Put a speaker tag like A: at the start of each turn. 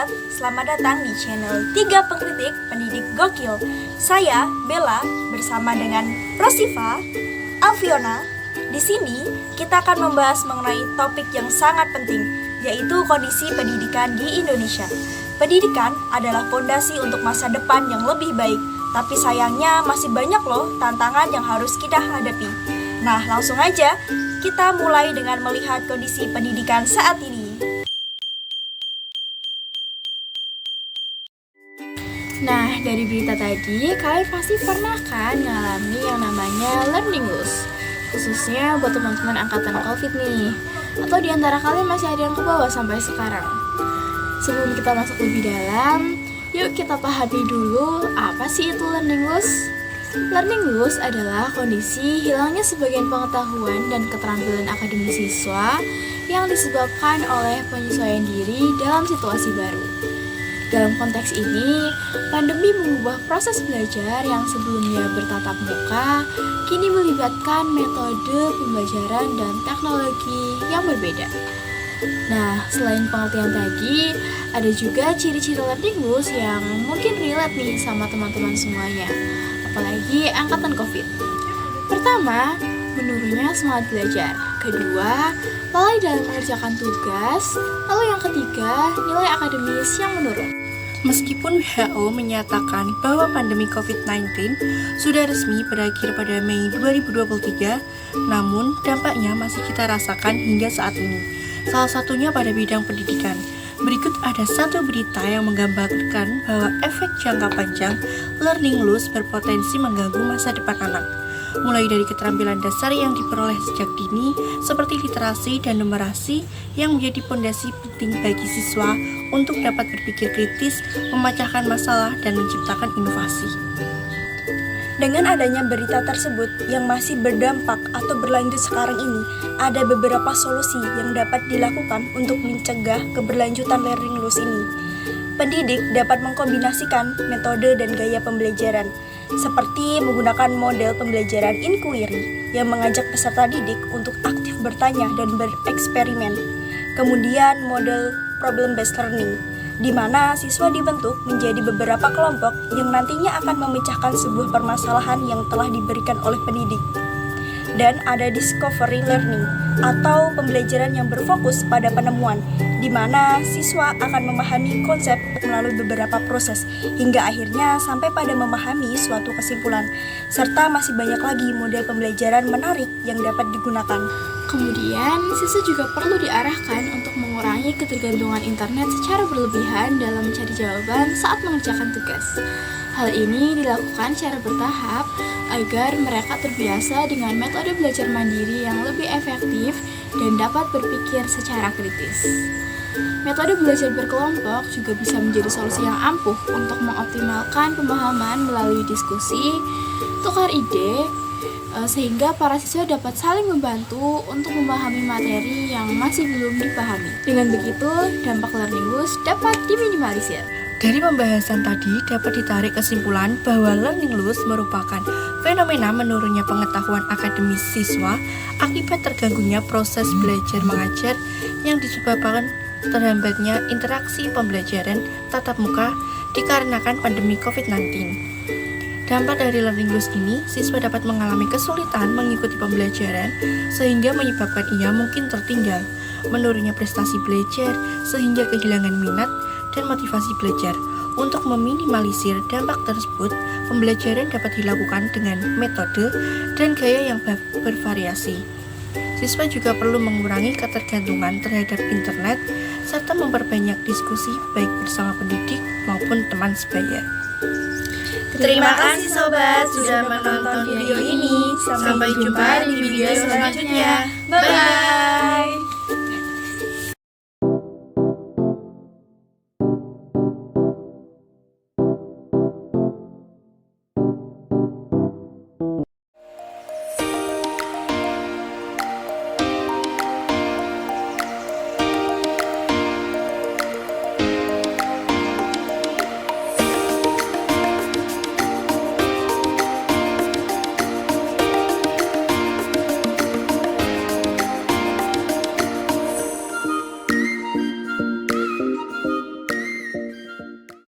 A: sobat, selamat datang di channel 3 Pengkritik Pendidik Gokil. Saya Bella bersama dengan Rosifa, Alfiona. Di sini kita akan membahas mengenai topik yang sangat penting, yaitu kondisi pendidikan di Indonesia. Pendidikan adalah fondasi untuk masa depan yang lebih baik, tapi sayangnya masih banyak loh tantangan yang harus kita hadapi. Nah, langsung aja kita mulai dengan melihat kondisi pendidikan saat ini.
B: Nah, dari berita tadi, kalian pasti pernah kan ngalami yang namanya learning loss, khususnya buat teman-teman angkatan COVID nih. Atau di antara kalian masih ada yang ke bawah sampai sekarang. Sebelum kita masuk lebih dalam, yuk kita pahami dulu apa sih itu learning loss. Learning loss adalah kondisi hilangnya sebagian pengetahuan dan keterampilan akademik siswa yang disebabkan oleh penyesuaian diri dalam situasi baru. Dalam konteks ini, pandemi mengubah proses belajar yang sebelumnya bertatap muka, kini melibatkan metode pembelajaran dan teknologi yang berbeda. Nah, selain pengertian tadi, ada juga ciri-ciri learning loss yang mungkin relate nih sama teman-teman semuanya, apalagi angkatan COVID. Pertama, menurunnya semangat belajar. Kedua, lalai dalam mengerjakan tugas. Lalu yang ketiga, nilai akademis yang menurun.
C: Meskipun WHO menyatakan bahwa pandemi COVID-19 sudah resmi berakhir pada Mei 2023, namun dampaknya masih kita rasakan hingga saat ini. Salah satunya pada bidang pendidikan. Berikut ada satu berita yang menggambarkan bahwa efek jangka panjang learning loss berpotensi mengganggu masa depan anak. Mulai dari keterampilan dasar yang diperoleh sejak dini, seperti literasi dan numerasi yang menjadi fondasi penting bagi siswa untuk dapat berpikir kritis, memecahkan masalah, dan menciptakan inovasi.
A: Dengan adanya berita tersebut yang masih berdampak atau berlanjut sekarang ini, ada beberapa solusi yang dapat dilakukan untuk mencegah keberlanjutan learning loss ini. Pendidik dapat mengkombinasikan metode dan gaya pembelajaran, seperti menggunakan model pembelajaran inquiry yang mengajak peserta didik untuk aktif bertanya dan bereksperimen. Kemudian model problem-based learning, di mana siswa dibentuk menjadi beberapa kelompok yang nantinya akan memecahkan sebuah permasalahan yang telah diberikan oleh pendidik. Dan ada discovery learning atau pembelajaran yang berfokus pada penemuan, di mana siswa akan memahami konsep melalui beberapa proses hingga akhirnya sampai pada memahami suatu kesimpulan. Serta masih banyak lagi model pembelajaran menarik yang dapat digunakan.
B: Kemudian, siswa juga perlu diarahkan untuk mengurangi ketergantungan internet secara berlebihan dalam mencari jawaban saat mengerjakan tugas. Hal ini dilakukan secara bertahap agar mereka terbiasa dengan metode belajar mandiri yang lebih efektif dan dapat berpikir secara kritis. Metode belajar berkelompok juga bisa menjadi solusi yang ampuh untuk mengoptimalkan pemahaman melalui diskusi, tukar ide, sehingga para siswa dapat saling membantu untuk memahami materi yang masih belum dipahami. Dengan begitu, dampak learning loss dapat diminimalisir.
C: Dari pembahasan tadi dapat ditarik kesimpulan bahwa learning loss merupakan fenomena menurunnya pengetahuan akademis siswa akibat terganggunya proses belajar mengajar yang disebabkan terhambatnya interaksi pembelajaran tatap muka dikarenakan pandemi COVID-19. Dampak dari learning loss ini, siswa dapat mengalami kesulitan mengikuti pembelajaran sehingga menyebabkan ia mungkin tertinggal, menurunnya prestasi belajar sehingga kehilangan minat dan motivasi belajar. Untuk meminimalisir dampak tersebut, pembelajaran dapat dilakukan dengan metode dan gaya yang bervariasi. Siswa juga perlu mengurangi ketergantungan terhadap internet serta memperbanyak diskusi baik bersama pendidik maupun teman sebaya.
A: Terima kasih sobat sudah menonton video ini. Sampai jumpa di video selanjutnya. Bye!